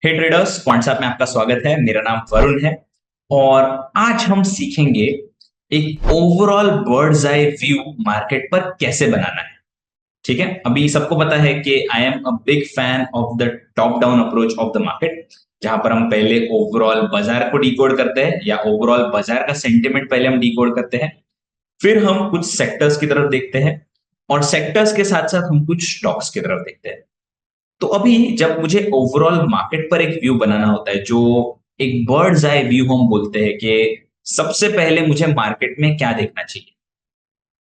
हे traders, क्वांट्सएप में आपका स्वागत है। मेरा नाम वरुण है और आज हम सीखेंगे एक overall birds eye view market पर कैसे बनाना है। ठीक है, अभी सबको पता है कि आई am a big fan of the top down approach of the market, जहां पर हम पहले ओवरऑल बाजार को डिकोड करते हैं या ओवरऑल बाजार का सेंटिमेंट पहले हम डिकोड करते हैं, फिर हम कुछ सेक्टर्स की तरफ देखते हैं और सेक्टर्स के साथ साथ हम कुछ स्टॉक्स की तरफ देखते हैं। तो अभी जब मुझे ओवरऑल मार्केट पर एक व्यू बनाना होता है, जो एक बर्ड्स आई व्यू हम बोलते हैं कि सबसे पहले मुझे मार्केट में क्या देखना चाहिए,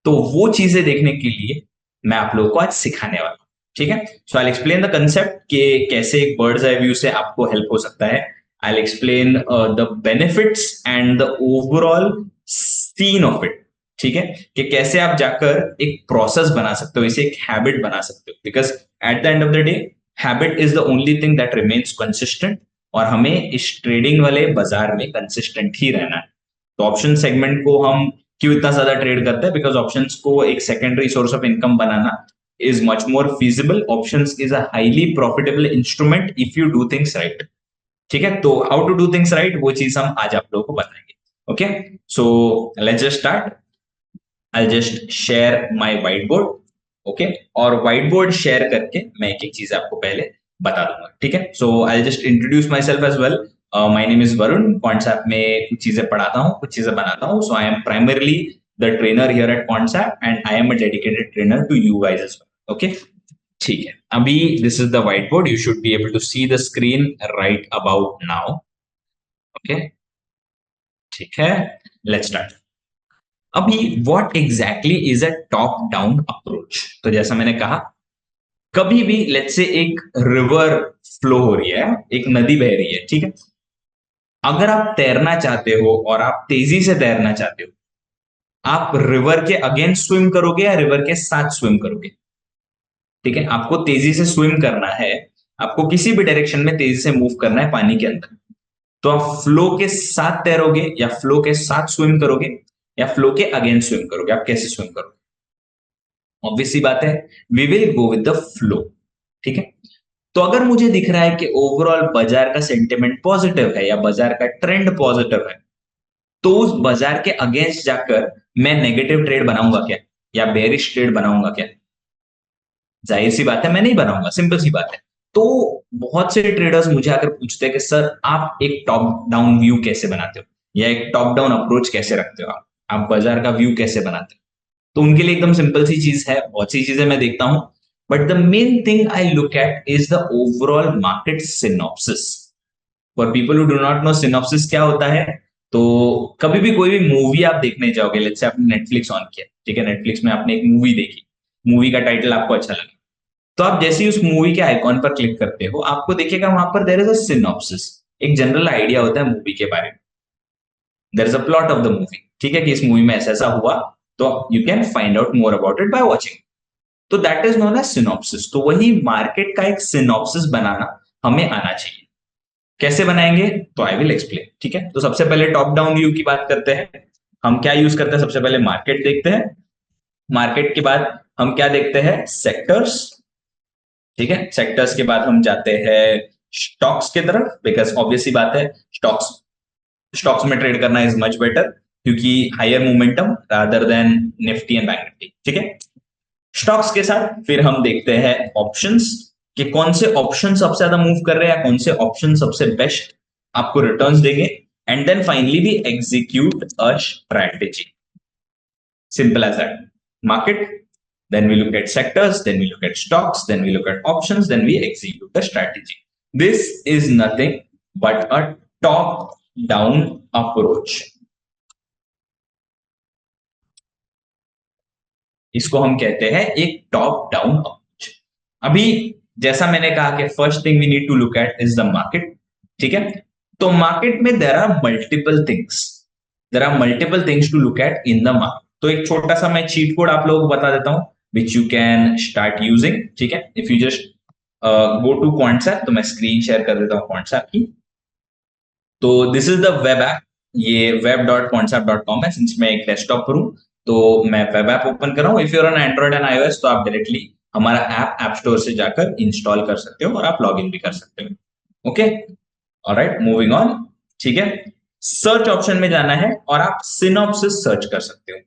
तो वो चीजें देखने के लिए मैं आप लोगों को आज सिखाने वाला हूं। ठीक है, so I explain the concept कि कैसे एक बर्ड्स आई व्यू से आपको हेल्प हो सकता है। I explain the benefits and the overall scene of it. ठीक है, कि कैसे आप जाकर एक प्रोसेस बना सकते हो, इसे एक हैबिट बना सकते हो, because at the end of the day habit is the only thing that remains consistent. और हमें इस ट्रेडिंग वाले बाजार में कंसिस्टेंट ही रहना है। तो ऑप्शन सेगमेंट को हम क्यों इतना ज्यादा ट्रेड करते हैं? बिकॉज ऑप्शंस को एक सेकेंडरी सोर्स ऑफ इनकम बनाना is much more feasible. Options is a highly profitable instrument if you do things right. ठीक है, तो how to do things right वो चीज हम आज आप लोगों को बताएंगे। Okay, so let's just start. I just share my white board. Okay, और व्हाइट बोर्ड शेयर करके मैं एक एक चीज आपको पहले बता दूंगा। ठीक है, so I just introduce myself as well. My name is Varun. Concept में कुछ चीजें पढ़ाता हूँ, कुछ चीजें बनाता हूँ। So I am primarily the trainer here at Concept and I am a dedicated trainer to you guys as well. Okay, ठीक है, अभी this is the white board. You should be able to see the screen right about now. Okay, ठीक है, let's start. अभी what exactly is a top down approach? तो जैसा मैंने कहा, कभी भी लेट्स से एक रिवर फ्लो हो रही है, एक नदी बह रही है। ठीक है, अगर आप तैरना चाहते हो और आप तेजी से तैरना चाहते हो, आप रिवर के अगेंस्ट स्विम करोगे या रिवर के साथ स्विम करोगे? ठीक है, आपको तेजी से स्विम करना है, आपको किसी भी डायरेक्शन में तेजी से मूव करना है पानी के अंदर। तो आप फ्लो के साथ तैरोगे या फ्लो के साथ स्विम करोगे या फ्लो के अगेंस्ट स्विम करोगे? आप कैसे स्विम करोगे? ऑब्वियस सी बात है, we will go with the flow. ठीक है, तो अगर मुझे दिख रहा है कि ओवरऑल बाजार का सेंटिमेंट पॉजिटिव है या बाजार का ट्रेंड पॉजिटिव है, तो उस बाजार के अगेंस्ट जाकर मैं नेगेटिव ट्रेड बनाऊंगा क्या या बेरिश ट्रेड बनाऊंगा क्या? जाहिर सी बात है, मैं नहीं बनाऊंगा, सिंपल सी बात है। तो बहुत से ट्रेडर्स मुझे आकर पूछते हैं कि सर, आप एक टॉप डाउन व्यू कैसे बनाते हो या एक टॉप डाउन अप्रोच कैसे रखते हो? आप बाजार का व्यू कैसे बनाते हो? तो उनके लिए एकदम सिंपल सी चीज है, बहुत सी चीजें मैं देखता हूं, but the main thing I look at is the overall market synopsis. For people who do not know synopsis क्या होता है, तो कभी भी कोई भी मूवी आप देखने जाओगे, लेट्स से आपने नेटफ्लिक्स ऑन किया, ठीक है, नेटफ्लिक्स में आपने एक मूवी देखी, मूवी का टाइटल आपको अच्छा लगा, तो आप जैसे ही उस मूवी के आइकॉन पर क्लिक करते हो, आपको देखिएगा वहां पर देयर इज अ सिनॉप्सिस। एक जनरल आइडिया होता है मूवी के बारे में, there is a plot of the movie. ठीक है, कि इस मूवी में ऐसा ऐसा हुआ, तो you can find out more about it by watching. तो that is known as synopsis. तो वही मार्केट का एक सिनॉप्सिस बनाना हमें आना चाहिए। कैसे बनाएंगे? तो आई विल एक्सप्लेन। ठीक है, तो सबसे पहले टॉप डाउन व्यू की बात करते हैं। हम क्या यूज करते हैं? सबसे पहले मार्केट देखते हैं, मार्केट के बाद हम क्या देखते हैं? सेक्टर्स। ठीक है, सेक्टर्स के बाद हम जाते हैं स्टॉक्स की तरफ, बिकॉज ऑब्वियसली बात है, स्टॉक्स स्टॉक्स में ट्रेड करना इज मच बेटर, क्योंकि higher momentum rather than Nifty and bank Nifty. ठीक है, स्टॉक्स के साथ फिर हम देखते हैं ऑप्शंस, कि कौन से ऑप्शन सबसे ज्यादा मूव कर रहे हैं या कौन से ऑप्शन सबसे बेस्ट आपको रिटर्न्स देंगे। And then finally we execute a strategy. Simple as that. Market, then we look at sectors, then we look at stocks, then we look at options, then we execute the strategy. This is nothing but a top down approach. इसको हम कहते हैं एक top down approach. अभी जैसा मैंने कहा कि first thing we need to look at is the market. ठीक है, तो मार्केट में there are multiple things to look at in the market. तो एक छोटा सा मैं चीट कोड आप लोगों को बता देता हूं, which you can start using. ठीक है, if you just go to Quantsapp, तो मैं स्क्रीन शेयर कर देता हूं क्वांट्सएप की। तो this is the web app, ये web.quantsap.com है। सिंस मैं एक डेस्कटॉप पर हूं, तो मैं वेब ऐप ओपन कर रहा हूं। If you're on Android and iOS, तो आप डायरेक्टली हमारा ऐप स्टोर से जाकर इंस्टॉल कर सकते हो और आप लॉग इन भी कर सकते हो। Okay, alright, moving on. ठीक है, सर्च ऑप्शन में जाना है और आप सिनॉप्सिस सर्च कर सकते हो।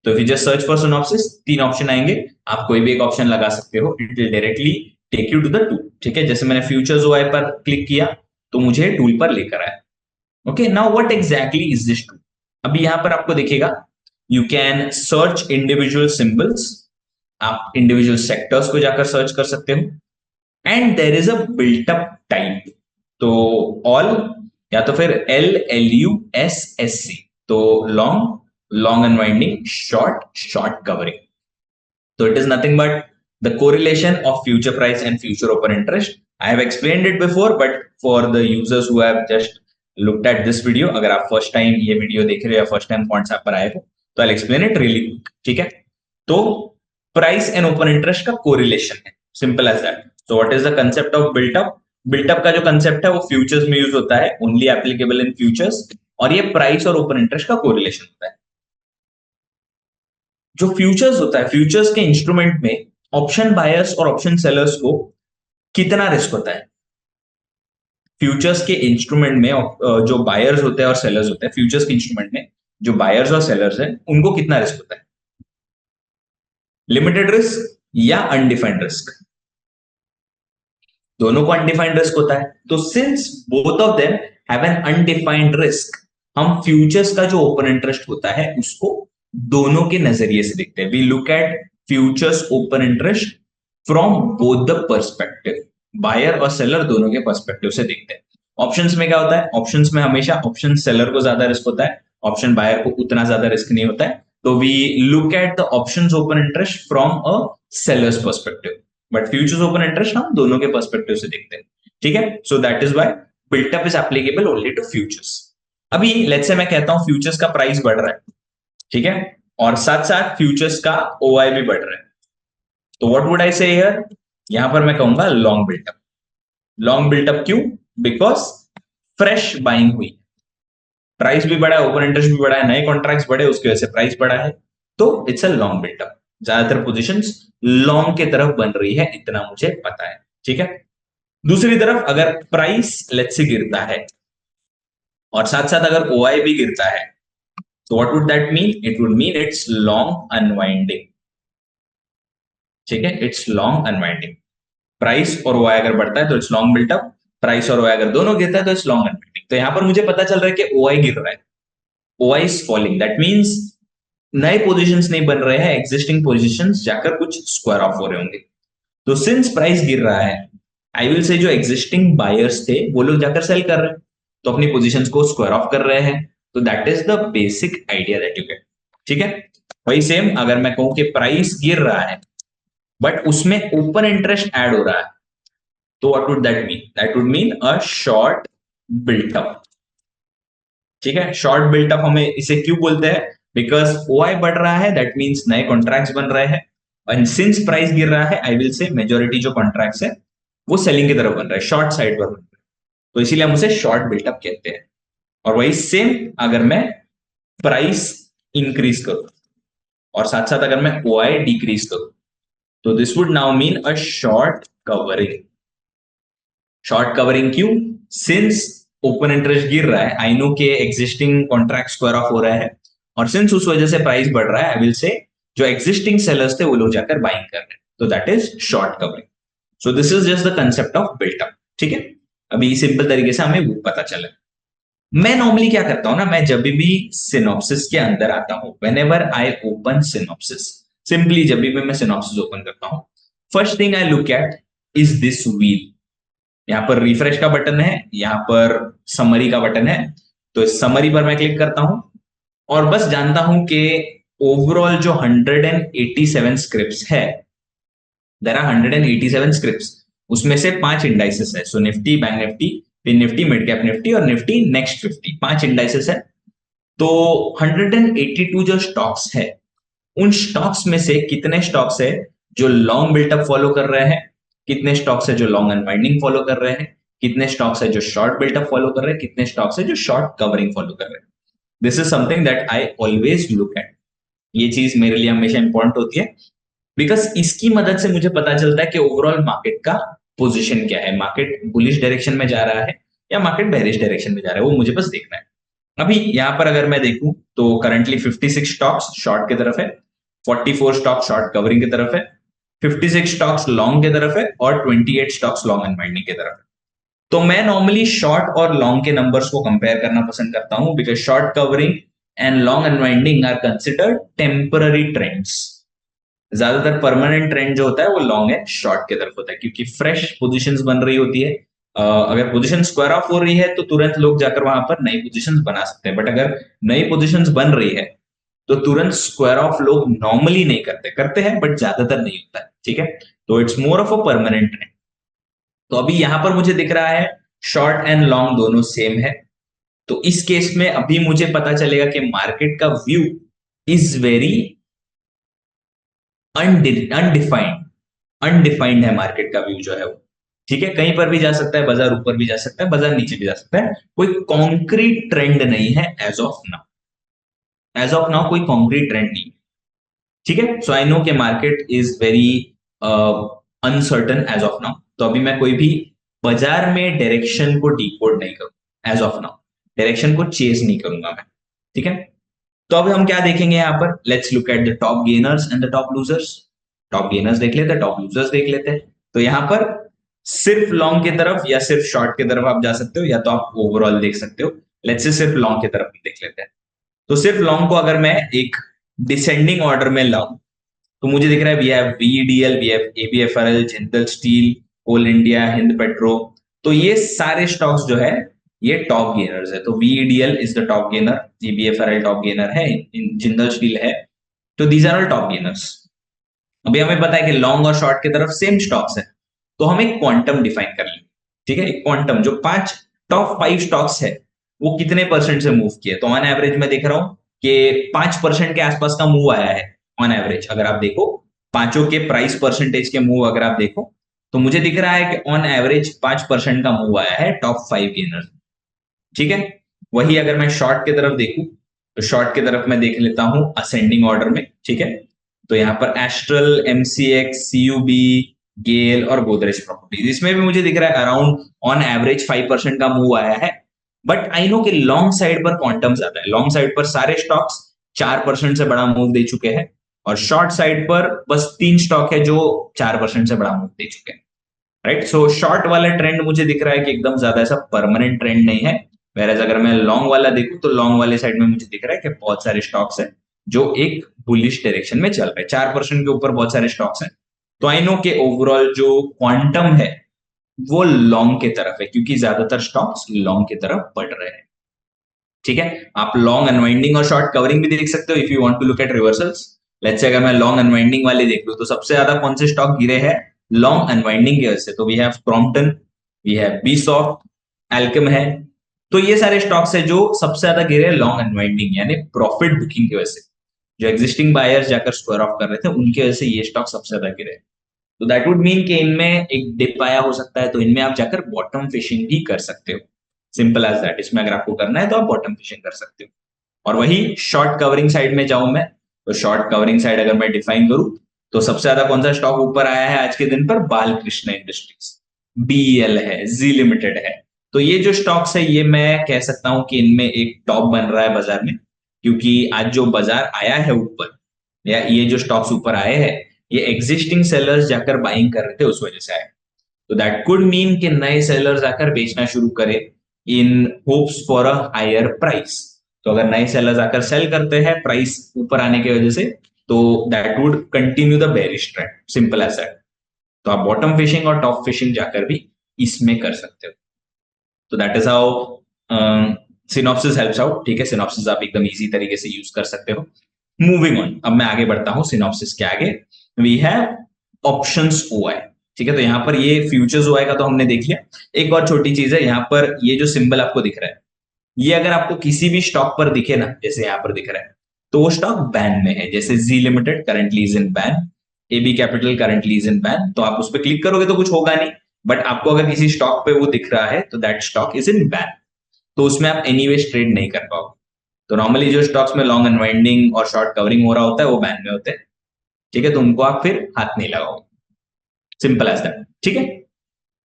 तो if you just search for synopsis, 3 option आएंगे, आप कोई भी एक ऑप्शन लगा सकते हो, it will directly take you to the tool. ठीक है, जैसे मैंने फ्यूचर्स ओआई पर क्लिक किया तो मुझे टूल पर लेकर आया। Okay, now what exactly is this tool? अभी यहां पर आपको दिखेगा, you can search individual symbols, आप इंडिविजुअल सेक्टर्स को जाकर सर्च कर सकते हो, and there is a built up type. तो ऑल, या तो फिर LUSSC, तो long, long unwinding, short, short covering. So it is nothing but the correlation of future price and future open interest. I have explained it before, but for the users who have just looked at this video, अगर आप first time ये video देख रहे हो या first time concept पर आए हो, तो I'll explain it really quick. ठीक है, तो प्राइस एंड ओपन इंटरेस्ट का कोरिलेशन है, simple as that. So what is the concept of built up? Built up का जो कंसेप्ट है वो फ्यूचर्स में यूज होता है, ओनली एप्लीकेबल इन फ्यूचर्स, और ये प्राइस और ओपन इंटरेस्ट का कोरिलेशन होता है। जो फ्यूचर्स होता है, फ्यूचर्स के इंस्ट्रूमेंट में ऑप्शन बायर्स और ऑप्शन सेलर्स को कितना रिस्क होता है? फ्यूचर्स के इंस्ट्रूमेंट में जो बायर्स होते हैं और सेलर्स होते हैं, फ्यूचर्स के इंस्ट्रूमेंट में जो बायर्स और सेलर्स हैं उनको कितना रिस्क होता है? लिमिटेड रिस्क या अनडिफाइंड रिस्क? दोनों को अनडिफाइंड रिस्क होता है। तो since both of them have an undefined risk, हम फ्यूचर्स का जो ओपन इंटरेस्ट होता है उसको दोनों के नजरिए से देखते हैं। We look at futures open interest from both the perspective, buyer और सेलर दोनों के पर्सपेक्टिव से देखते हैं। ऑप्शंस में क्या होता है? ऑप्शंस में हमेशा ऑप्शन सेलर को ज्यादा रिस्क होता है, ऑप्शन बायर को उतना ज्यादा रिस्क नहीं होता है। तो we look at the options open interest from a seller's perspective, but futures open interest हम दोनों के पर्सपेक्टिव से देखते हैं। ठीक है, so that is why built up is applicable only to futures. अभी लेट्स से मैं कहता हूं फ्यूचर्स का प्राइस बढ़ रहा है, ठीक है, और साथ साथ फ्यूचर्स का ओआई भी बढ़ रहा है, तो व्हाट वुड आई से हियर? यहां पर मैं कहूंगा लॉन्ग बिल्टअप। लॉन्ग बिल्टअप क्यों? बिकॉज फ्रेश बाइंग हुई, प्राइस भी बढ़ा है, ओपन इंटरेस्ट भी बढ़ा है, नए कॉन्ट्रैक्ट्स बढ़े, उसकी वजह से प्राइस बढ़ा है, तो इट्स अ लॉन्ग बिल्टअप। ज्यादातर पोजीशंस लॉन्ग के तरफ बन रही है, इतना मुझे पता है। ठीक है, दूसरी तरफ अगर प्राइस लेट्स से गिरता है और साथ साथ अगर ओआई भी गिरता है, तो what would that mean? It would mean it's long unwinding. ठीक है, इट्स लॉन्ग अनवाइंडिंग। प्राइस और ओआई अगर बढ़ता है तो इट्स लॉन्ग बिल्टअप, प्राइस और ओआई अगर दोनों गिरता है तो इट्स लॉन्ग अनवाइंडिंग। तो यहां पर मुझे पता चल रहा है कि ओआई गिर रहा है, OI is falling, that means नए पोजीशंस नहीं बन रहे हैं, एग्जिस्टिंग पोजीशंस जाकर कुछ स्क्वायर ऑफ हो रहे होंगे। तो सिंस प्राइस गिर रहा है, आई विल से जो एग्जिस्टिंग बायर्स थे वो लोग जाकर सेल कर रहे हैं, तो अपनी पोजीशंस को स्क्वायर ऑफ कर रहे हैं। तो that is the basic idea that you get. ठीक है, वही सेम अगर मैं कहूं कि प्राइस गिर रहा है बट उसमें ओपन इंटरेस्ट ऐड हो रहा है, तो what would that mean? That would mean a short built up. ठीक है, शॉर्ट बिल्टअप हम इसे क्यों बोलते हैं? बिकॉज ओआई बढ़ रहा है, दैट मीन्स नए कॉन्ट्रैक्ट्स बन रहे हैं, एंड सिंस प्राइस गिर रहा है, आई विल से मेजोरिटी जो कॉन्ट्रैक्ट्स है वो सेलिंग की तरफ बन रहा है, शॉर्ट साइड पर बन रहा है, तो इसीलिए हम उसे शॉर्ट बिल्टअप कहते हैं। और वही सेम अगर मैं प्राइस इंक्रीज करूं और साथ साथ अगर मैं ओआई डिक्रीज करूं, तो this would now mean a short covering. Short covering क्यों? सिंस ओपन इंटरेस्ट गिर रहा है, आई नो के एग्जिस्टिंग कॉन्ट्रैक्ट स्क्वायर ऑफ हो रहा है, और सिंस उस वजह से प्राइस बढ़ रहा है, आई विल से जो एग्जिस्टिंग सेलर्स थे वो लोग जाकर बाइंग कर रहे हैं, तो that is short covering. So this is just the concept of built up. ठीक है, अभी सिंपल तरीके से हमें वो पता चला। मैं नॉर्मली क्या करता हूं ना, मैं जब भी सिनॉप्सिस के अंदर आता हूं, whenever I open synopsis, simply जब भी मैं सिनॉप्सिस ओपन करता हूं, first thing I look at is this wheel. यहाँ पर रिफ्रेश का बटन है, यहाँ पर समरी का बटन है, तो इस समरी पर मैं क्लिक करता हूं और बस जानता हूं कि ओवरऑल जो 187 स्क्रिप्ट्स है, देयर आर 187 स्क्रिप्ट्स, उसमें से 5 इंडाइसेस है। So Nifty, bank Nifty, fin Nifty, mid cap Nifty और निफ्टी नेक्स्ट 50, 5 इंडाइसेस है। तो 182 जो स्टॉक्स है, उन स्टॉक्स में से कितने स्टॉक्स है जो लॉन्ग बिल्टअप फॉलो कर रहे हैं, कितने स्टॉक्स है जो लॉन्ग अनवाइंडिंग फॉलो कर रहे हैं, कितने स्टॉक्स है जो शॉर्ट बिल्टअप फॉलो कर रहे हैं, कितने स्टॉक्स है जो शॉर्ट कवरिंग फॉलो कर रहे हैं। This is something that I always look at. ये चीज मेरे लिए हमेशा इंपॉर्टेंट होती है, बिकॉज इसकी मदद से मुझे पता चलता है कि ओवरऑल मार्केट का पोजीशन क्या है, मार्केट बुलिश डायरेक्शन में जा रहा है या मार्केट बेरिश डायरेक्शन में जा रहा है, वो मुझे बस देखना है। अभी यहां पर अगर मैं देखूं तो करंटली 56 स्टॉक्स शॉर्ट की तरफ है, 44 स्टॉक शॉर्ट कवरिंग की तरफ है, 56 स्टॉक्स लॉन्ग की तरफ है और 28 स्टॉक्स लॉन्ग अनवाइंडिंग की तरफ है। तो मैं नॉर्मली शॉर्ट और लॉन्ग के नंबर्स को कंपेयर करना पसंद करता हूं, because short covering and long unwinding are considered temporary trends. ज्यादातर परमानेंट ट्रेंड जो होता है वो लॉन्ग एंड शॉर्ट की तरफ होता है, क्योंकि फ्रेश पोजीशंस बन रही होती है। अगर पोजीशन स्क्वायर ऑफ हो रही है तो तुरंत लोग जाकर वहां पर नई पोजीशंस बना सकते हैं, बट अगर नई पोजीशंस बन रही है तो तुरंत स्क्वायर ऑफ लोग नॉर्मली नहीं करते, करते हैं बट ज्यादातर नहीं होता है, ठीक है। तो it's more of a permanent trend. तो अभी यहां पर मुझे दिख रहा है शॉर्ट एंड लॉन्ग दोनों सेम है। तो इस केस में अभी मुझे पता चलेगा कि मार्केट का view is very undefined, undefined है मार्केट का व्यू जो है वो, ठीक है। कहीं पर भी जा सकता है, बाजार ऊपर भी जा सकता है, बाजार नीचे भी जा सकता है, कोई कॉन्क्रीट ट्रेंड नहीं है as of now. As of now कोई कॉन्क्रीट ट्रेंड नहीं, ठीक है। सो आई नो कि market is very uncertain as of now. तो अभी मैं कोई भी बाजार में डायरेक्शन को डिकोड नहीं करूं एज ऑफ नाउ, डायरेक्शन को चेस नहीं करूंगा मैं, ठीक है। तो अब हम क्या देखेंगे यहाँ पर, let's look at the top gainers and the top losers. Top gainers देख लेते हैं, टॉप लूजर्स देख लेते हैं। तो यहाँ पर सिर्फ लॉन्ग की तरफ या सिर्फ शॉर्ट की तरफ आप जा सकते हो, या तो आप ओवरऑल देख सकते हो। लेट्स से सिर्फ लॉन्ग की तरफ देख लेते हैं। तो सिर्फ लॉन्ग को अगर मैं एक डिसेंडिंग ऑर्डर में लाऊं तो मुझे दिख रहा है we have BEDL, we have ABFRL, Jindal Steel, Coal India, Hind Petro. तो ये सारे स्टॉक्स जो है ये टॉप गेनर्स है। तो BEDL is the top gainer, ABFRL top gainer है, जिंदल स्टील है। तो these are all top gainers. अभी हमें पता है कि लॉन्ग और शॉर्ट की तरफ सेम स्टॉक्स है, तो हम एक क्वांटम डिफाइन कर लेंगे, ठीक है। एक क्वांटम जो पांच टॉप 5 स्टॉक्स है वो कितने परसेंट से मूव किए। तो ऑन एवरेज मैं देख रहा हूं कि 5% के आसपास का मूव आया है ऑन एवरेज। अगर आप देखो पांचों के प्राइस परसेंटेज के मूव अगर आप देखो तो मुझे दिख रहा है कि ऑन एवरेज 5% का मूव आया है टॉप 5 गेनर, ठीक है। वही अगर मैं शॉर्ट की तरफ देखूं तो शॉर्ट की तरफ मैं देख लेता हूं असेंडिंग ऑर्डर में, ठीक है। तो यहाँ पर एस्ट्रल, एमसीएक्स, सीयूबी, गेल और गोदरेज प्रॉपर्टीज, इसमें भी मुझे दिख रहा है अराउंड ऑन एवरेज 5% का मूव आया है। बट आई नो कि लॉन्ग साइड पर क्वांटम ज्यादा है, लॉन्ग साइड पर सारे स्टॉक्स 4% से बड़ा मूव दे चुके हैं, और शॉर्ट साइड पर बस 3 स्टॉक है जो 4% से बड़ा मूव दे चुके हैं, राइट। सो शॉर्ट वाला ट्रेंड मुझे दिख रहा है कि एकदम ज्यादा ऐसा परमानेंट ट्रेंड नहीं है। whereas अगर मैं लॉन्ग वाला देखूं तो लॉन्ग वाले साइड में मुझे दिख रहा है कि बहुत सारे स्टॉक्स है जो एक बुलिश डायरेक्शन में चल रहे हैं, 4% के ऊपर बहुत सारे स्टॉक्स हैं। तो आई नो कि ओवरऑल जो क्वांटम है वो लॉन्ग की तरफ है, क्योंकि ज्यादातर स्टॉक्स लॉन्ग की तरफ बढ़ रहे हैं, ठीक है। आप लॉन्ग अनवाइंडिंग और शॉर्ट कवरिंग भी देख सकते हो if you want to look at reversals. Let's say अगर मैं लॉन्ग अनवाइंडिंग वाले देख लूं तो सबसे ज्यादा कौन से स्टॉक गिरे हैं लॉन्ग अनवाइंडिंग की वजह से। तो we have Crompton, we have BSoft, Alkem है। तो ये सारे स्टॉक्स है जो सबसे ज्यादा गिरे लॉन्ग अनवाइंडिंग यानी प्रॉफिट बुकिंग की वजह से। जो एग्जिस्टिंग बायर्स जाकर स्क्वायर ऑफ कर रहे थे उनकी वजह से ये स्टॉक सबसे ज्यादा गिरे। तो दैट वुड मीन कि इनमें एक डिप आया हो सकता है, तो इनमें आप जाकर बॉटम फिशिंग भी कर सकते हो, सिंपल एज दैट। इसमें अगर आपको करना है तो आप बॉटम फिशिंग कर सकते हो। और वही शॉर्ट कवरिंग साइड में जाऊं मैं, तो शॉर्ट कवरिंग साइड अगर मैं डिफाइन करूं तो सबसे ज्यादा कौन सा स्टॉक ऊपर आया है आज के दिन पर, बालकृष्ण इंडस्ट्रीज, बीएल है, जी लिमिटेड है। तो ये जो स्टॉक्स है ये मैं कह सकता हूं कि इनमें एक टॉप बन रहा है बाजार में, क्योंकि आज जो बाजार आया है ऊपर, या ये जो स्टॉक्स ऊपर आए हैं ये एग्जिस्टिंग सेलर्स जाकर बाइंग कर रहे थे उस वजह से आए। तो दैट कुड मीन कि नए सेलर्स आकर बेचना शुरू करें in hopes for a higher price. तो अगर नए सेलर्स आकर सेल करते हैं प्राइस ऊपर आने की वजह से, तो that would continue the bearish trend, simple as that. तो आप बॉटम फिशिंग और टॉप फिशिंग जाकर भी इसमें कर सकते हो। तो that is how synopsis helps out, ठीक है। सिनॉप्सिस आप एकदम इजी तरीके से यूज कर सकते हो। मूविंग ऑन, अब मैं आगे बढ़ता हूं सिनॉप्सिस के आगे। वी हैव ऑप्शंस ओआई, ठीक है। तो यहाँ पर ये फ्यूचर्स ओआई का तो हमने देख लिया। एक और छोटी चीज है, यहाँ पर ये जो सिंबल आपको दिख रहा है, ये अगर आपको किसी भी स्टॉक पर दिखे ना, जैसे यहाँ पर दिख रहा है, तो वो स्टॉक बैन में है। जैसे Zee limited currently is in ban, AB capital currently is in ban. तो आप उस पर क्लिक करोगे तो कुछ होगा नहीं, बट आपको अगर किसी स्टॉक पे वो दिख रहा है तो that stock is in ban, तो उसमें आप एनीवेज ट्रेड नहीं कर पाओगे। तो नॉर्मली जो स्टॉक्स में लॉन्ग अनवाइंडिंग और शॉर्ट कवरिंग हो रहा होता है वो बैन में होते हैं, ठीक है। तो उनको आप फिर हाथ नहीं लगाओगे, सिंपल एज दैट, ठीक है।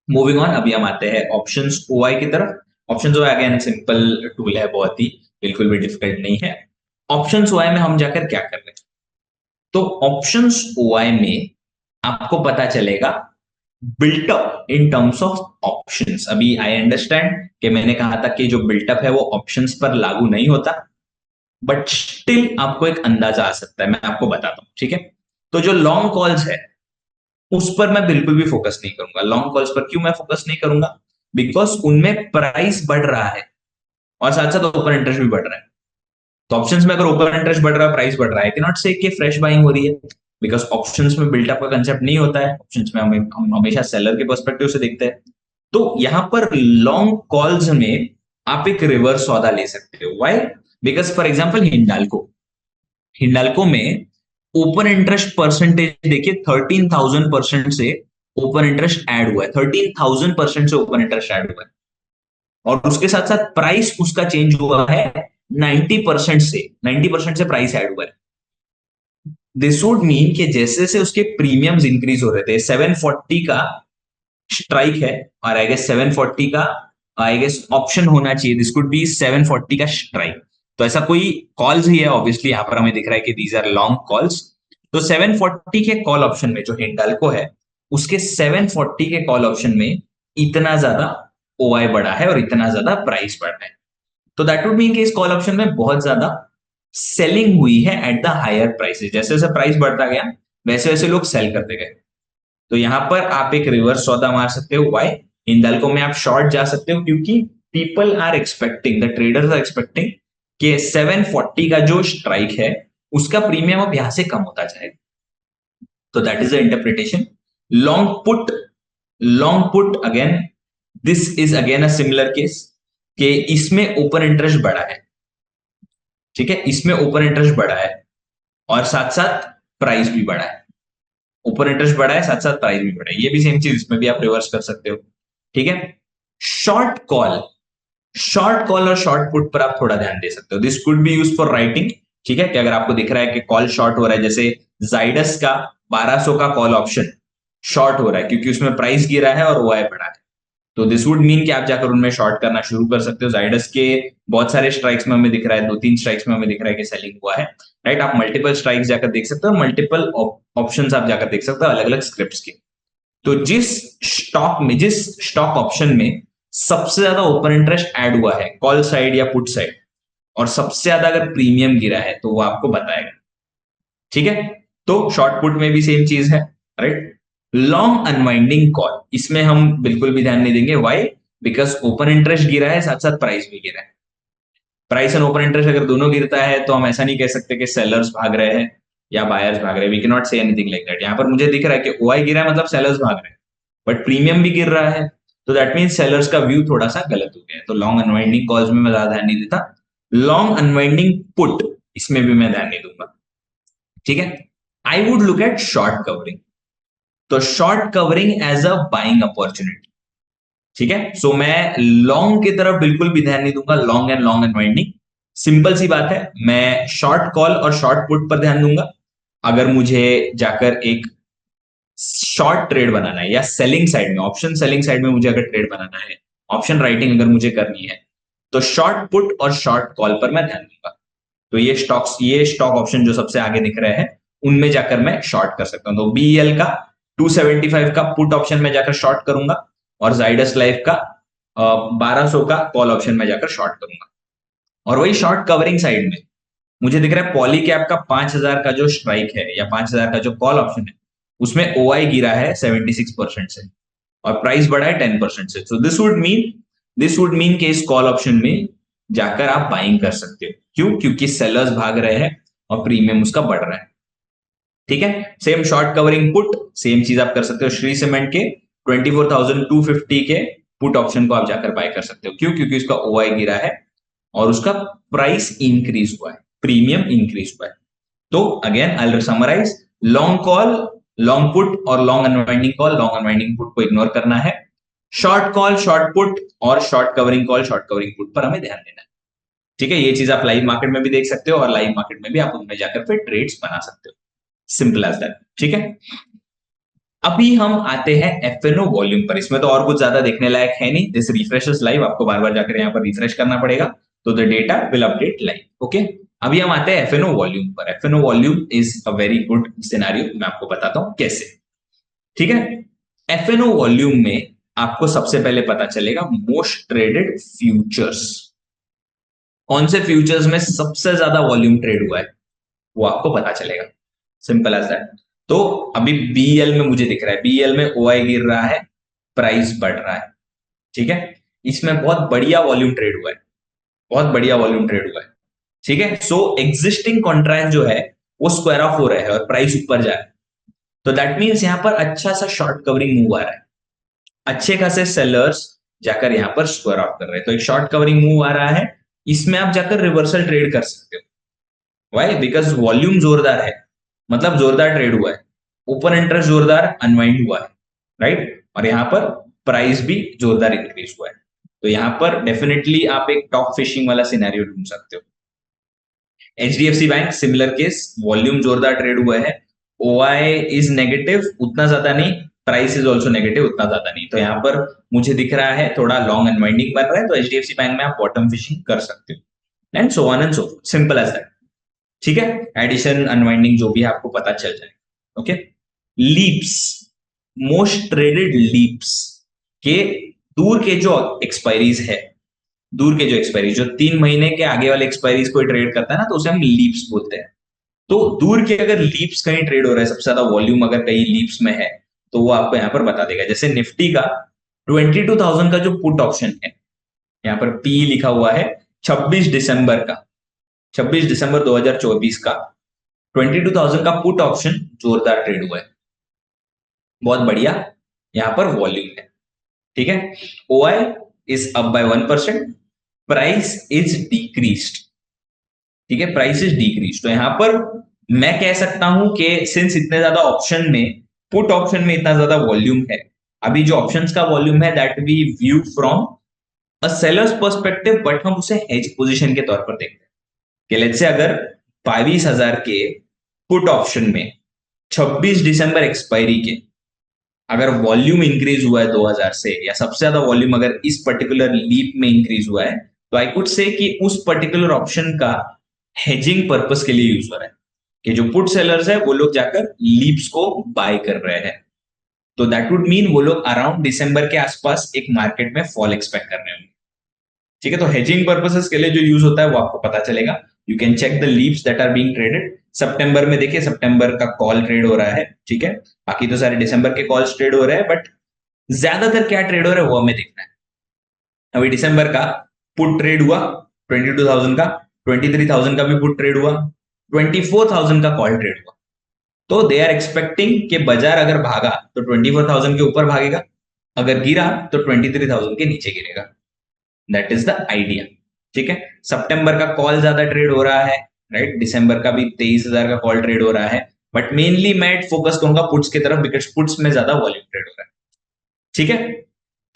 मूविंग ऑन, अभी हम आते हैं ऑप्शंस ओआई की तरफ। Options OI again simple tool है, बहुत ही, बिल्कुल भी डिफिकल्ट नहीं है। ऑप्शंस ओआई में हम जाकर क्या कर रहे हैं, तो ऑप्शंस ओआई में आपको पता चलेगा built up in terms of options. अभी आई अंडरस्टैंड कि मैंने कहा था कि जो बिल्टअप है वो ऑप्शंस पर लागू नहीं होता, बट स्टिल आपको एक अंदाजा आ सकता है, मैं आपको बताता हूं, ठीक है। तो जो लॉन्ग कॉल्स है उस पर मैं बिल्कुल भी फोकस नहीं करूंगा। लॉन्ग कॉल्स पर क्यों मैं फोकस नहीं करूंगा, बिकॉज उनमें प्राइस बढ़ रहा है और साथ साथ ओपन इंटरेस्ट भी बढ़ रहा है। तो ऑप्शंस में अगर ओपन इंटरेस्ट बढ़ रहा है, प्राइस बढ़ रहा है, कैन नॉट से कि फ्रेश बाइंग हो रही है, बिकॉज ऑप्शंस में बिल्टअप का कंसेप्ट नहीं होता है। ऑप्शंस में हम हमेशा सेलर के पर्सपेक्टिव से देखते हैं। तो यहां पर लॉन्ग कॉल्स में आप एक रिवर्स सौदा ले सकते हो। Why? Because for example Hindalco, Hindalco में ओपन इंटरेस्ट परसेंटेज देखिए 13,000% से ओपन इंटरेस्ट ऐड हुआ है, 13,000% से ओपन इंटरेस्ट ऐड हुआ है। और उसके साथ साथ प्राइस उसका चेंज हुआ है 90% से, 90% से प्राइस ऐड हुआ है। दिस वुड मीन कि जैसे जैसे उसके प्रीमियम्स इंक्रीज हो रहे थे, 740 का स्ट्राइक है और आई गेस 740 का आई गेस ऑप्शन होना चाहिए, दिस कुड बी 740 का स्ट्राइक। तो ऐसा कोई कॉल्स ही है, ऑब्वियसली यहां पर हमें दिख रहा है कि दीज आर लॉन्ग कॉल्स। तो 740 के कॉल ऑप्शन में जो हिंडाल्को है, उसके 740 के कॉल ऑप्शन में इतना ज्यादा ओआई बढ़ा है और इतना ज्यादा प्राइस बढ़ा है। तो दैट वुड मीन कि इस कॉल ऑप्शन में बहुत ज्यादा सेलिंग हुई है एट द हायर प्राइसेस। जैसे जैसे प्राइस बढ़ता गया वैसे वैसे लोग सेल करते गए। तो यहां पर आप एक रिवर्स सौदा मार सकते हो। वाई? हिंडाल्को में आप शॉर्ट जा सकते हो क्योंकि people are expecting, the traders are expecting कि 740 का जो स्ट्राइक है उसका प्रीमियम अब यहां से कम होता जाएगा। तो that is the interpretation. Long put, long put again, this is again a similar case कि इसमें ओपन इंटरेस्ट बढ़ा है, ठीक है, इसमें ओपन इंटरेस्ट बढ़ा है और साथ साथ प्राइस भी बढ़ा है। ऊपर इंटरेस्ट बढ़ा है, साथ साथ प्राइस भी बढ़ा है, ये भी सेम चीज, इसमें भी आप रिवर्स कर सकते हो, ठीक है। शॉर्ट कॉल, शॉर्ट कॉल और शॉर्ट पुट पर आप थोड़ा ध्यान दे सकते हो। This could be use for writing, ठीक है, कि अगर आपको दिख रहा है कि कॉल शॉर्ट हो रहा है, जैसे जाइडस का 1200 का कॉल ऑप्शन शॉर्ट हो रहा है क्योंकि उसमें प्राइस गिरा है और ओआई बढ़ा है, तो दिस वुड मीन कि आप जाकर उनमें शॉर्ट करना शुरू कर सकते हो। जाइडस के बहुत सारे स्ट्राइक्स में हमें दिख रहा है, 2-3 स्ट्राइक्स में हमें दिख रहा है कि सेलिंग हुआ है, राइट। आप मल्टीपल स्ट्राइक्स जाकर देख सकते हो, मल्टीपल ऑप्शंस आप जाकर देख सकते हो अलग अलग स्क्रिप्ट्स के। तो जिस स्टॉक में, जिस स्टॉक ऑप्शन में सबसे ज्यादा ओपन इंटरेस्ट ऐड हुआ है कॉल साइड या पुट साइड, और सबसे ज्यादा अगर प्रीमियम गिरा है तो वो आपको बताएगा, ठीक है। तो शॉर्ट पुट में भी सेम चीज है, राइट। लॉन्ग अनवाइंडिंग कॉल, इसमें हम बिल्कुल भी ध्यान नहीं देंगे। व्हाई? बिकॉज ओपन इंटरेस्ट गिरा है, साथ साथ प्राइस भी गिरा है। प्राइस एंड ओपन इंटरेस्ट अगर दोनों गिरता है तो हम ऐसा नहीं कह सकते कि सेलर्स भाग रहे हैं या बायर्स भाग रहे हैं, we can not say anything like that. यहाँ पर मुझे दिख रहा है कि ओआई गिरा है मतलब सेलर्स भाग रहे हैं, बट प्रीमियम भी गिर रहा है, तो दैट मीन सेलर्स का व्यू थोड़ा सा गलत हो गया है। तो लॉन्ग अनवाइंडिंग कॉल्स में मैं ज्यादा ध्यान नहीं देता। लॉन्ग अनवाइंडिंग पुट, इसमें भी मैं ध्यान नहीं दूंगा, ठीक है। I would look at short covering. तो short covering as a buying opportunity, ठीक है। सो मैं लॉन्ग की तरफ बिल्कुल भी ध्यान नहीं दूंगा, long and long unwinding, simple सी बात है। मैं शॉर्ट कॉल और शॉर्ट पुट पर ध्यान दूंगा अगर मुझे जाकर एक शॉर्ट ट्रेड बनाना है, या सेलिंग साइड में, ऑप्शन सेलिंग साइड में मुझे अगर ट्रेड बनाना है, ऑप्शन राइटिंग अगर मुझे करनी है, तो शॉर्ट पुट और शॉर्ट कॉल पर मैं ध्यान दूंगा। तो ये स्टॉक्स, ये स्टॉक ऑप्शन जो सबसे आगे दिख रहे हैं उनमें जाकर मैं शॉर्ट कर सकता हूं। तो बीएल का 275 का पुट ऑप्शन में जाकर शॉर्ट करूंगा और जाइडस लाइफ का 1200 का कॉल ऑप्शन में जाकर शॉर्ट करूंगा। और वही शॉर्ट कवरिंग साइड में मुझे दिख रहा है पॉली कैप का 5000 का जो स्ट्राइक है या 5000 का जो कॉल ऑप्शन है, उसमें ओआई गिरा है 76% से और प्राइस बढ़ा है 10% से। सो दिस वुड मीन कि इस कॉल ऑप्शन में जाकर आप बाइंग कर सकते हो। क्यों? क्योंकि सेलर्स भाग रहे हैं और प्रीमियम उसका बढ़ रहा है, ठीक है। Same short covering put, same चीज आप कर सकते हो। श्री सीमेंट के 24,250 के पुट ऑप्शन को आप जाकर बाय कर सकते हो। क्यों? क्योंकि उसका ओआई गिरा है और उसका प्राइस इंक्रीज हुआ है, प्रीमियम इंक्रीज हुआ है। तो again I will summarise, long call, long put और long unwinding call, long unwinding put को इग्नोर करना है। शॉर्ट कॉल, शॉर्ट पुट और short covering call, short covering put पर हमें ध्यान देना है, ठीक है। ये चीज आप लाइव मार्केट में भी देख सकते हो और लाइव मार्केट में भी आप उनमें जाकर फिर ट्रेड्स बना सकते हो, सिंपल एज दैट, ठीक है। अभी हम आते हैं एफएनओ वॉल्यूम पर। इसमें तो और कुछ ज्यादा देखने लायक है नहीं, दिस रिफ्रेशेस लाइव, आपको बार बार जाकर यहाँ पर रिफ्रेश करना पड़ेगा, तो the data will update live. Okay, अभी हम आते हैं एफएनओ वॉल्यूम पर। FNO volume is a very good scenario, मैं आपको बताता हूं कैसे। ठीक है, एफएनओ वॉल्यूम में आपको सबसे पहले पता चलेगा मोस्ट ट्रेडेड फ्यूचर्स। कौन से फ्यूचर्स में सबसे ज्यादा वॉल्यूम ट्रेड हुआ है वो आपको पता चलेगा, सिंपल एज दैट। तो अभी बीएल में मुझे दिख रहा है, बीएल में ओआई गिर रहा है, प्राइस बढ़ रहा है। ठीक है, इसमें बहुत बढ़िया वॉल्यूम ट्रेड हुआ है, बहुत बढ़िया वॉल्यूम ट्रेड हुआ है। ठीक है, सो एग्जिस्टिंग कॉन्ट्रैक्ट जो है वो स्क्वायर ऑफ हो रहा है और प्राइस ऊपर जा रहा है, तो दैट मीन्स यहां पर अच्छा सा शॉर्ट कवरिंग मूव आ रहा है, अच्छे खासे सेलर्स जाकर यहां पर स्क्वायर ऑफ कर रहे हैं, तो एक शॉर्ट कवरिंग मूव आ रहा है, इसमें आप जाकर रिवर्सल ट्रेड कर सकते हो। वाई? बिकॉज वॉल्यूम जोरदार है, मतलब जोरदार ट्रेड हुआ है, ओपन इंटरेस्ट जोरदार अनवाइंड हुआ है, राइट, और यहाँ पर प्राइस भी जोरदार इंक्रीज हुआ है, तो यहाँ पर डेफिनेटली आप एक टॉप फिशिंग वाला सिनेरियो ढूंढ सकते हो। HDFC bank similar case, volume जोरदार ट्रेड हुआ है, ओआई इज नेगेटिव उतना ज्यादा नहीं, प्राइस इज ऑल्सो नेगेटिव उतना ज्यादा नहीं, तो यहाँ पर मुझे दिख रहा है थोड़ा लॉन्ग अनवाइंडिंग बन रहा है, तो एचडीएफसी बैंक में आप बॉटम फिशिंग कर सकते हो, and so on and so, simple as that. ठीक है, एडिशन अनवाइंडिंग जो भी है आपको पता चल जाएगा। Okay, leaps, most traded leaps के दूर के जो एक्सपायरीज है, दूर के जो एक्सपायरी, जो 3 महीने के आगे वाले एक्सपायरीज कोई ट्रेड करता है ना, तो उसे हम लीप्स बोलते हैं। तो दूर के अगर लीप्स कहीं ट्रेड हो रहा है, सबसे ज्यादा वॉल्यूम अगर कहीं लीप्स में है, तो वो आपको यहाँ पर बता देगा। जैसे निफ्टी का 22,000 का जो पुट ऑप्शन है, यहाँ पर पी लिखा हुआ है, 26 दिसंबर का, 26 दिसंबर 2024 का 22,000 का पुट ऑप्शन जोरदार ट्रेड हुआ है, बहुत बढ़िया यहाँ पर वॉल्यूम है। ठीक है, OI is up by 1%, price is decreased. ठीक है, प्राइस इज डिक्रीज, तो यहां पर मैं कह सकता हूं कि सिंस इतने ज्यादा ऑप्शन में, पुट ऑप्शन में इतना ज्यादा वॉल्यूम है, अभी जो ऑप्शंस का वॉल्यूम है that we view from a seller's perspective, but हम उसे हेज पोजीशन के तौर पर देखते हैं कि लेट्स से अगर 22,000 के पुट ऑप्शन में 26 दिसंबर एक्सपायरी के अगर वॉल्यूम इंक्रीज हुआ है 2,000 से, या सबसे ज्यादा वॉल्यूम अगर इस पर्टिकुलर लीप में इंक्रीज हुआ है, तो आई कुड से कि उस पर्टिकुलर ऑप्शन का हेजिंग पर्पस के लिए यूज हो रहा है, कि जो पुट सेलर्स है वो लोग जाकर लीप्स को बाय कर रहे हैं, तो दैट वुड मीन वो लोग अराउंड दिसंबर के आसपास एक मार्केट में फॉल एक्सपेक्ट कर रहे होंगे। ठीक है, तो हेजिंग पर्पसेस के लिए जो यूज होता है वो आपको पता चलेगा। You can check the leaves that are being traded. सितंबर में देखिए, सितंबर का कॉल ट्रेड हो रहा है, ठीक है, बाकी तो सारे दिसंबर के कॉल्स ट्रेड हो रहे हैं, बट ज्यादातर क्या ट्रेड हो रहा है वो हमें देखना है। अभी दिसंबर का पुट ट्रेड हुआ 22,000 का, 23,000 का भी पुट ट्रेड हुआ, 24,000 का कॉल ट्रेड हुआ, तो दे आर एक्सपेक्टिंग कि बाजार अगर भागा तो 24,000 के ऊपर भागेगा, अगर गिरा तो 23,000 के नीचे गिरेगा, दैट इज द आइडिया। ठीक है, सितंबर का कॉल ज्यादा ट्रेड हो रहा है, राइट, दिसंबर का भी 23,000 का कॉल ट्रेड हो रहा है, बट मेनली मैं फोकस करूंगा पुट्स की तरफ, बिकॉज पुट्स में ज्यादा वॉल्यूम ट्रेड हो रहा है। ठीक है,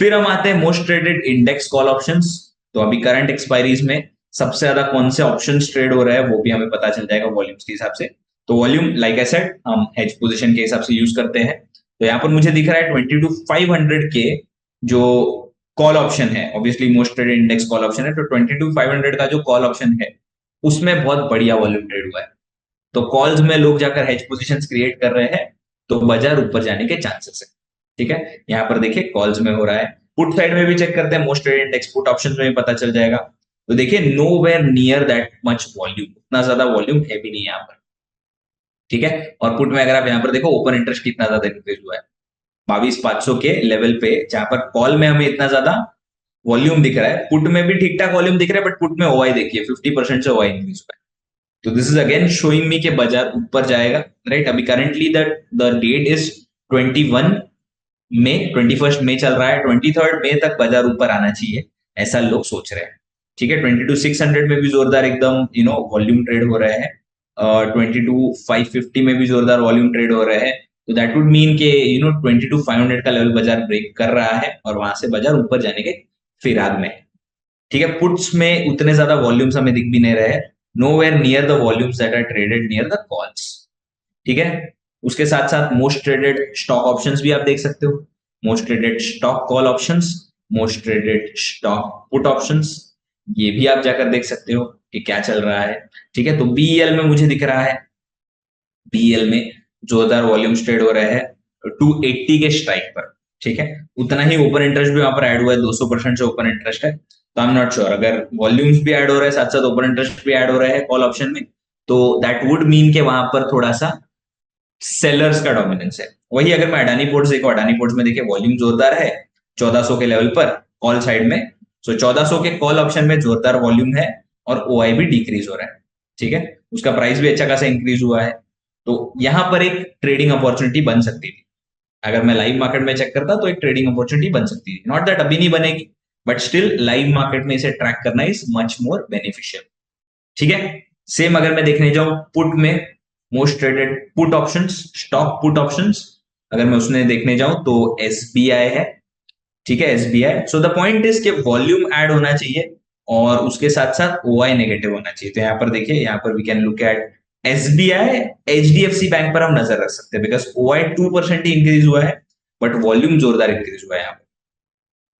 फिर हम आते हैं most traded index call options. तो अभी करंट एक्सपायरीज में सबसे ज्यादा कौन से ऑप्शंस ट्रेड हो रहे हैं वो भी हमें पता चल जाएगा वॉल्यूम्स के हिसाब से। तो वॉल्यूम लाइक आई सेड हम हेज पोजीशन के हिसाब से यूज करते हैं, तो यहाँ पर मुझे दिख रहा है 22,500 के जो कॉल ऑप्शन है, obviously most traded index call option है, तो 22,500 का जो कॉल ऑप्शन है उसमें बहुत बढ़िया वॉल्यूम ट्रेड हुआ है, तो कॉल्स में लोग जाकर हेज पोजीशंस क्रिएट कर रहे हैं, तो बाजार ऊपर जाने के चांसेस है। ठीक है, यहाँ पर देखिए कॉल्स में हो रहा है, पुट साइड में भी चेक करते हैं, most traded index put options में भी पता चल जाएगा, तो देखिए nowhere near that much volume, उतना ज्यादा वॉल्यूम है भी नहीं यहाँ पर। ठीक है, और पुट में अगर आप यहाँ पर देखो ओपन इंटरेस्ट कितना ज्यादा इंक्रीज हुआ है 22,500 के लेवल पे, जहां पर कॉल में हमें इतना ज्यादा वॉल्यूम दिख रहा है, पुट में भी ठीक ठाक वॉल्यूम दिख रहा है, बट पुट में ओआई देखिए 50% से ओआई इंक्रीज हुआ है, तो this is again showing me कि बाजार ऊपर जाएगा, राइट। अभी करंटली द डेट इज 21 मई, 21 मई चल रहा है, 23 मई तक बाजार ऊपर आना चाहिए, ऐसा लोग सोच रहे हैं। ठीक है, 22,600 में भी जोरदार एकदम वॉल्यूम ट्रेड हो रहे हैं, 22,550 में भी जोरदार वॉल्यूम ट्रेड हो रहे हैं, तो दैट वुड मीन के 22,500 का लेवल बाजार ब्रेक कर रहा है और वहां से बाजार ऊपर जाने के फिराक में है। ठीक है, पुट्स में उतने ज्यादा वॉल्यूम्स हमें दिख भी नहीं रहे हैं, nowhere near the volumes that are traded near the calls. ठीक है, उसके साथ साथ मोस्ट ट्रेडेड स्टॉक ऑप्शंस भी आप देख सकते हो, most traded stock call options, most traded stock put options, ये भी आप जाकर देख सकते हो कि क्या चल रहा है। ठीक है, तो बीईएल में मुझे दिख रहा है, बीईएल में जोरदार वॉल्यूम्स ट्रेड हो रहे हैं 280 के स्ट्राइक पर। ठीक है, उतना ही ओपन इंटरेस्ट भी वहां पर ऐड हुआ है, 200% से ओपन इंटरेस्ट है। तो आई एम नॉट श्योर, अगर वॉल्यूम्स भी ऐड हो रहे हैं साथ साथ ओपन इंटरेस्ट भी ऐड हो रहे हैं कॉल ऑप्शन में, तो दैट वुड मीन के वहां पर थोड़ा सा सेलर्स का डोमिनेंस है। वही अगर मैं अडानी पोर्ट्स देखो, अडानी पोर्ट्स में देखिए वॉल्यूम जोरदार है 1400 के लेवल पर कॉल साइड में, सो 1400 के कॉल ऑप्शन में जोरदार वॉल्यूम है और ओआई भी डिक्रीज हो रहा है। ठीक है, उसका प्राइस भी अच्छा खासा इंक्रीज हुआ है, तो यहां पर एक ट्रेडिंग अपॉर्चुनिटी बन सकती थी। अगर मैं लाइव मार्केट में चेक करता तो एक ट्रेडिंग अपॉर्चुनिटी बन सकती थी, नॉट दैट अभी नहीं बनेगी, बट स्टिल लाइव मार्केट में इसे ट्रैक करना इज मच मोर बेनिफिशियल। ठीक है, सेम अगर मैं देखने जाऊं पुट में, most traded put options, stock put options, अगर मैं उसने देखने जाऊं तो एसबीआई है। ठीक है, SBI, so the point is कि वॉल्यूम ऐड होना चाहिए और उसके साथ साथ ओआई नेगेटिव होना चाहिए। तो यहाँ पर देखिए, यहाँ पर we can look at SBI, HDFC bank पर हम नजर रख सकते हैं, बिकॉज ओआई 2% ही इंक्रीज हुआ है बट वॉल्यूम जोरदार इंक्रीज हुआ है यहाँ पर।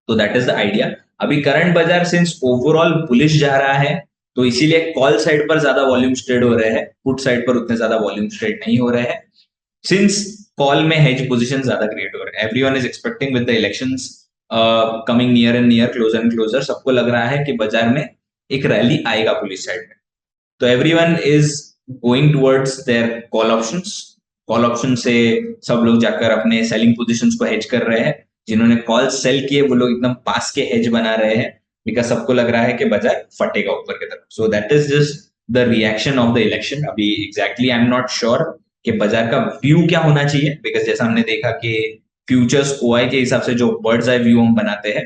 तो दैट इज द आइडिया। अभी करंट बाजार सिंस ओवरऑल बुलिश जा रहा है, तो इसीलिए कॉल साइड पर ज्यादा वॉल्यूम ट्रेड हो रहे हैं, पुट साइड पर उतने ज्यादा वॉल्यूम ट्रेड नहीं हो रहे हैं, सिंस कॉल में हेज पोजीशन ज्यादा क्रिएट हो रहे हैं। Everyone is expecting with the elections coming near and near, closer and closer, सबको लग रहा है कि बाजार में एक रैली आएगा पुलिस साइड में। तो everyone is going towards their call options, call option से सब लोग जाकर अपने सेलिंग पोजीशंस को हेज कर रहे हैं। जिन्होंने कॉल सेल किए वो लोग एकदम पास के हेज बना रहे हैं, बिकॉज सबको लग रहा है कि बाजार फटेगा ऊपर की तरफ। So that is just the reaction of the election. अभी exactly I am not sure कि बाजार का व्यू क्या होना चाहिए, बिकॉज जैसा हमने देखा कि फ्यूचर्स ओआई के हिसाब से जो बर्ड्स आई व्यू हम बनाते हैं,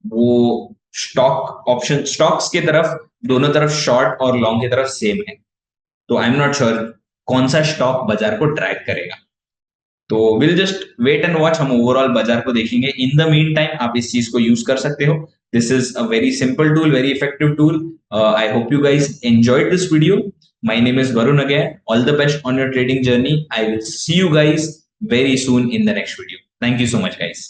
वो स्टॉक ऑप्शन स्टॉक्स की तरफ, दोनों तरफ शॉर्ट और लॉन्ग की तरफ सेम है। तो आई एम नॉट श्योर कौन सा स्टॉक बाजार को ड्रैग करेगा। तो will just wait and watch, हम ओवरऑल बाजार को देखेंगे। इन द मीन टाइम आप इस चीज को यूज कर सकते हो। This is a very simple tool, very effective tool. I hope you guys enjoyed this video. My name is Varun again. All the best on your trading journey. I will see you guys very soon in the next video. Thank you so much, guys.